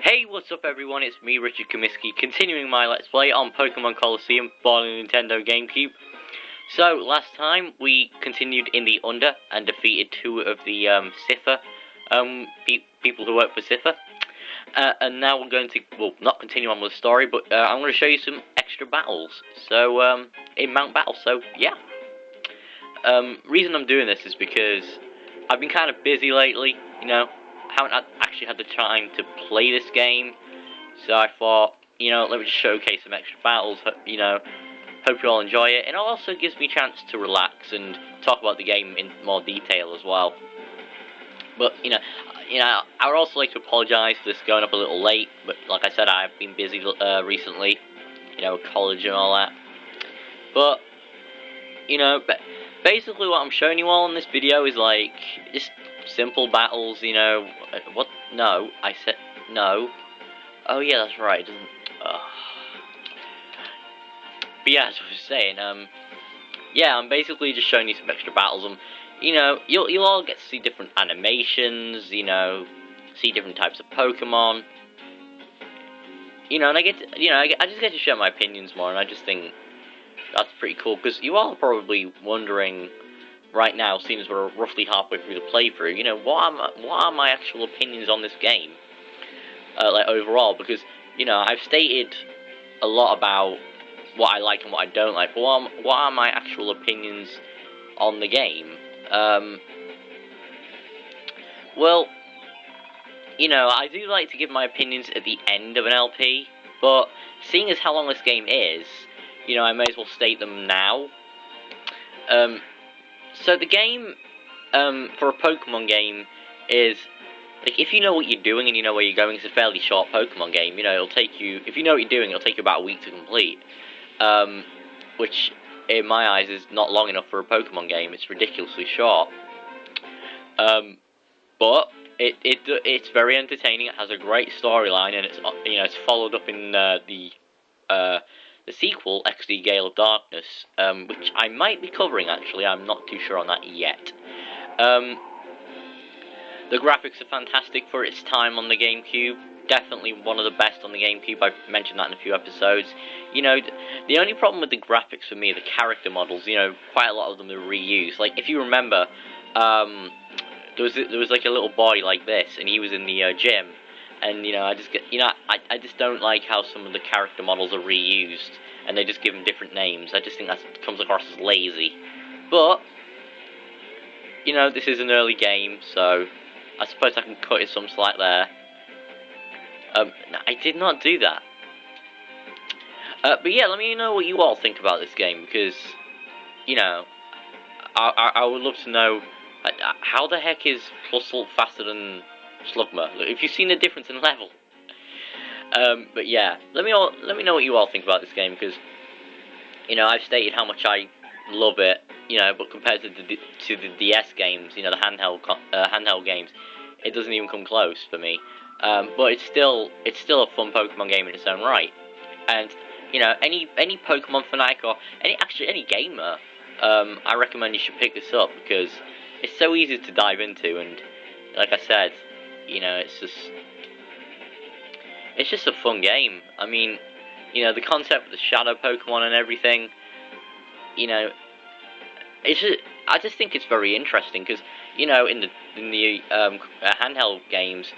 Hey, what's up everyone, it's me, Richard Comiskey, continuing my Let's Play on Pokemon Colosseum for the Nintendo GameCube. So, last time we continued in the Under and defeated two of the Cipher, people who work for Cipher. And now we're going to, well, not continue on with the story, but I'm going to show you some extra battles. So, in Mount Battle, so, yeah. Reason I'm doing this is because I've been kind of busy lately, you know. Haven't actually had the time to play this game, so I thought, let me just showcase some extra battles, hope you all enjoy it, and it also gives me a chance to relax and talk about the game in more detail as well. But, I would also like to apologise for this going up a little late, but like I said, I've been busy recently, college and all that. But, basically what I'm showing you all in this video is, like, just simple battles, what? No, I said no. Oh yeah, that's right. It doesn't. But yeah, as I was saying, yeah, I'm basically just showing you some extra battles. You'll all get to see different animations. See different types of Pokemon. And I get to, I just get to share my opinions more, and I just think that's pretty cool because you all are probably wondering right now, seeing as we're roughly halfway through the playthrough, what are my actual opinions on this game, like overall? Because I've stated a lot about what I like and what I don't like, but what are my actual opinions on the game? Well, I do like to give my opinions at the end of an LP, but seeing as how long this game is, I may as well state them now. So the game, for a Pokemon game, is, like, if you know what you're doing and you know where you're going, it's a fairly short Pokemon game. It'll take you, if you know what you're doing, it'll take you about a week to complete. Which, in my eyes, is not long enough for a Pokemon game. It's ridiculously short. But it's very entertaining. It has a great storyline, and it's followed up in the sequel, XD Gale of Darkness, which I might be covering, actually. I'm not too sure on that yet. The graphics are fantastic for its time on the GameCube. Definitely one of the best on the GameCube. I've mentioned that in a few episodes. The only problem with the graphics for me are the character models. Quite a lot of them are reused. Like, if you remember, there was like a little boy like this, and he was in the gym. And, I I just don't like how some of the character models are reused, and they just give them different names. I just think that comes across as lazy. But, this is an early game, so I suppose I can cut it some slack there. No, I did not do that. But yeah, let me know what you all think about this game, because, I would love to know, how the heck is Plusle faster than Slugma? If you've seen the difference in level. But yeah, let me know what you all think about this game, because I've stated how much I love it, but compared to the DS games, the handheld games, it doesn't even come close for me. But it's still a fun Pokemon game in its own right, and any Pokemon fanatic or any gamer, I recommend you should pick this up, because it's so easy to dive into, and like I said, it's just a fun game. I mean, the concept of the shadow Pokemon and everything, I just think it's very interesting, because, in the handheld games,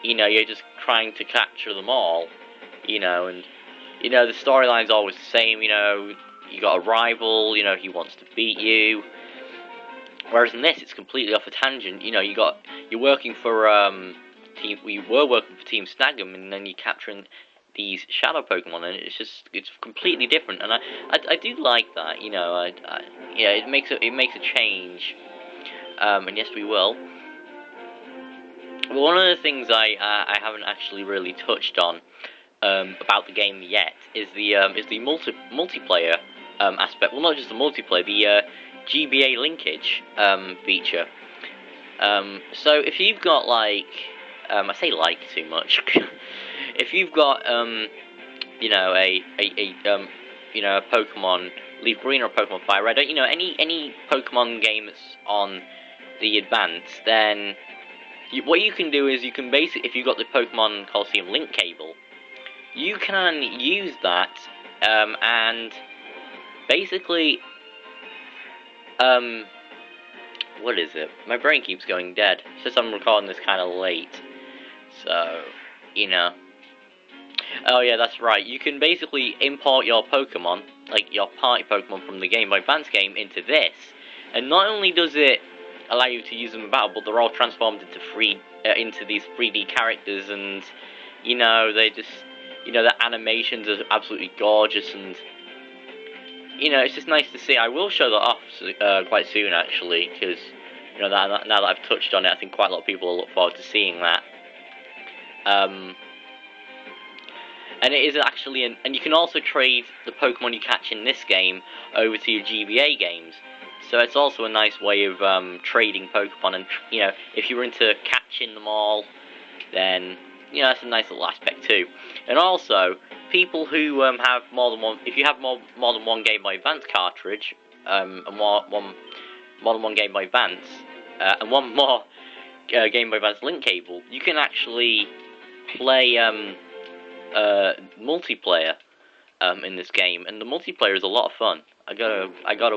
you're just trying to capture them all, and, the storyline's always the same, you got a rival, he wants to beat you. Whereas in this, it's completely off a tangent. We were working for Team Snag'em, and then you're capturing these shadow Pokemon, and it's completely different. And I do like that. It makes a change. And yes, we will. But one of the things I haven't actually really touched on about the game yet is the multiplayer aspect. Well, not just the multiplayer, the GBA linkage feature. So if you've got, like, I say like too much. If you've got a Pokemon Leaf Green or Pokemon Fire Red, any Pokemon game that's on the Advance, then what you can do is you can basically, if you've got the Pokemon Colosseum link cable, you can use that, and basically, what is it? My brain keeps going dead. It's just I'm recording this kind of late, so, you know. Oh yeah, that's right. You can basically import your Pokemon, like your party Pokemon from the Game Boy Advance game, into this, and not only does it allow you to use them in battle, but they're all transformed into these 3D characters, and you know they just, you know, the animations are absolutely gorgeous, and you know it's just nice to see. I will show that off quite soon, actually, because you know now that I've touched on it, I think quite a lot of people will look forward to seeing that. And it is actually, and you can also trade the Pokemon you catch in this game over to your GBA games. So it's also a nice way of trading Pokemon, and you know, if you're into catching them all, then you know that's a nice little aspect too. And also, people who have more than one, if you have more than one Game Boy Advance cartridge, and more than one Game Boy Advance, and one more Game Boy Advance link cable, you can actually play multiplayer in this game, and the multiplayer is a lot of fun. I gotta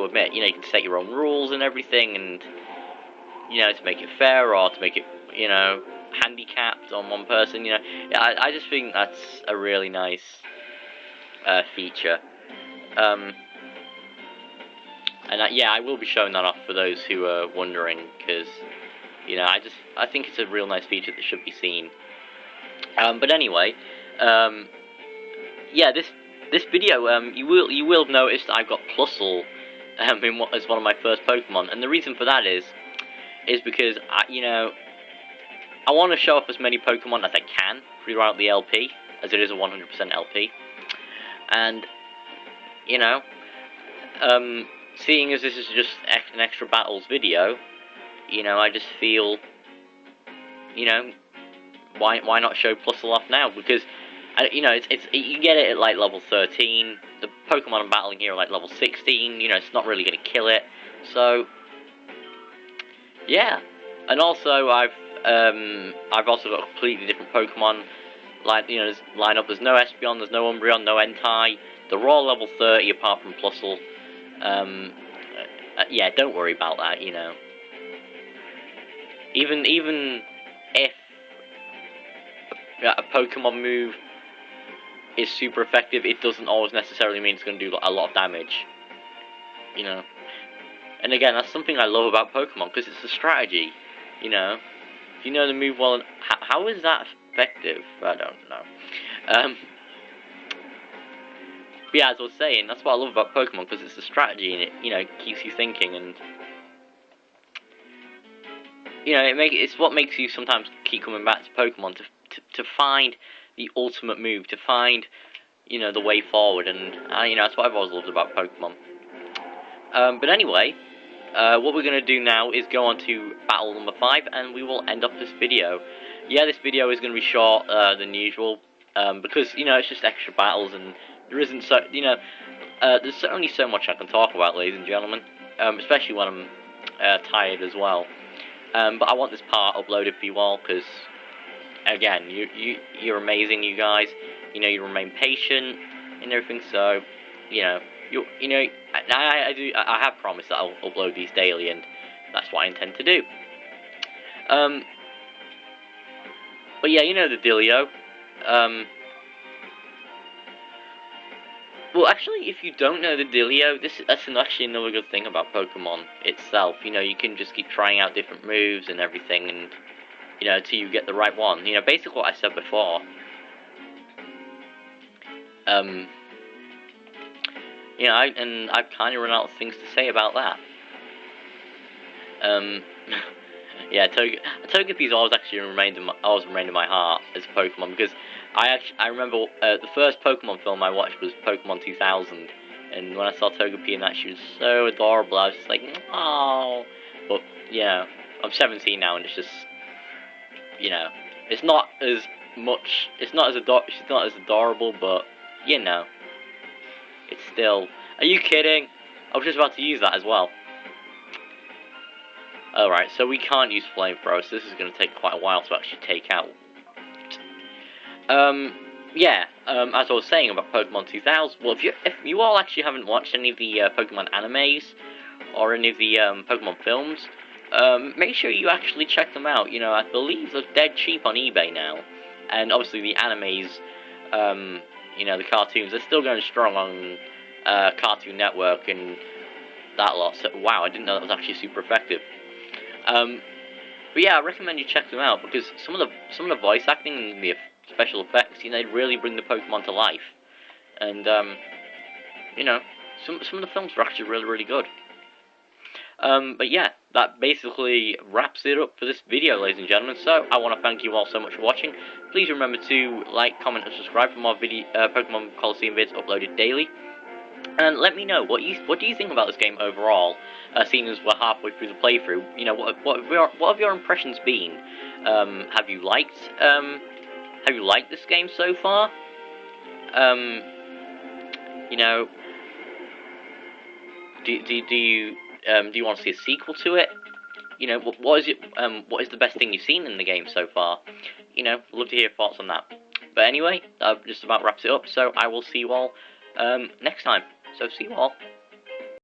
admit, you know, you can set your own rules and everything, and you know, to make it fair or to make it, you know, handicapped on one person. You know, I just think that's a really nice feature. And yeah, I will be showing that off for those who are wondering, because you know, I think it's a real nice feature that should be seen. But anyway, yeah, this video, you will have noticed I've got Plusle as one of my first Pokemon, and the reason for that is because you know, I want to show off as many Pokemon as I can throughout the LP, as it is a 100% LP, and you know, seeing as this is just an extra battles video, you know, I just feel, you know, why not show Plusle off now? Because you know, you get it at like level 13. The Pokemon I'm battling here are like level 16. You know, it's not really going to kill it. So yeah, and also I've also got completely different Pokemon. Like, you know, there's no Espeon, there's no Umbreon, no Entei. They're all level 30 apart from Plusle. Yeah, don't worry about that. You know, even if a Pokemon move is super effective, it doesn't always necessarily mean it's going to do a lot of damage, you know. And again, that's something I love about Pokemon, because it's a strategy, you know. If you know the move well, how is that effective? I don't know. But yeah, as I was saying, that's what I love about Pokemon, because it's a strategy, and it, you know, keeps you thinking, and you know, it's what makes you sometimes keep coming back to Pokemon to find the ultimate move, to find, you know, the way forward, and you know, that's what I've always loved about Pokemon. But anyway, what we're going to do now is go on to battle number 5, and we will end off this video. Yeah, this video is going to be short than usual, because, you know, it's just extra battles, and there isn't so, you know, there's only so much I can talk about, ladies and gentlemen, especially when I'm tired as well. But I want this part uploaded for you all, because again, you're amazing, you guys. You know, you remain patient and everything. So, you know, I have promised that I'll upload these daily, and that's what I intend to do. But yeah, you know the dealio. Well, actually, if you don't know the dealio, that's actually another good thing about Pokemon itself. You know, you can just keep trying out different moves and everything, and you know, till you get the right one. You know, basically what I said before. You know, I've kind of run out of things to say about that. Yeah, Togepi's always actually remained in my heart as a Pokemon, because I remember the first Pokemon film I watched was Pokemon 2000, and when I saw Togepi in that, she was so adorable. I was just like, oh. But you know, I'm 17 now, and it's just, you know, it's not as much. She's not as adorable, but you know, it's still. Are you kidding? I was just about to use that as well. Alright, so we can't use flamethrowers, so this is going to take quite a while to actually take out. As I was saying about Pokemon 2000, well, if you all actually haven't watched any of the Pokemon animes, or any of the Pokemon films, make sure you actually check them out. You know, I believe they're dead cheap on eBay now, and obviously the animes, you know, the cartoons, they're still going strong on Cartoon Network and that lot. So, wow, I didn't know that was actually super effective. But yeah, I recommend you check them out because some of the voice acting and the special effects, you know, they really bring the Pokemon to life. And you know, some of the films were actually really good. But yeah, that basically wraps it up for this video, ladies and gentlemen. So I want to thank you all so much for watching. Please remember to like, comment, and subscribe for more Pokemon Colosseum vids uploaded daily. And let me know what do you think about this game overall? Seeing as we're halfway through the playthrough, you know, what have your impressions been? Have you liked this game so far? You know, do you want to see a sequel to it? You know, what is the best thing you've seen in the game so far? You know, love to hear your thoughts on that. But anyway, that just about wraps it up. So I will see you all next time. So see you all.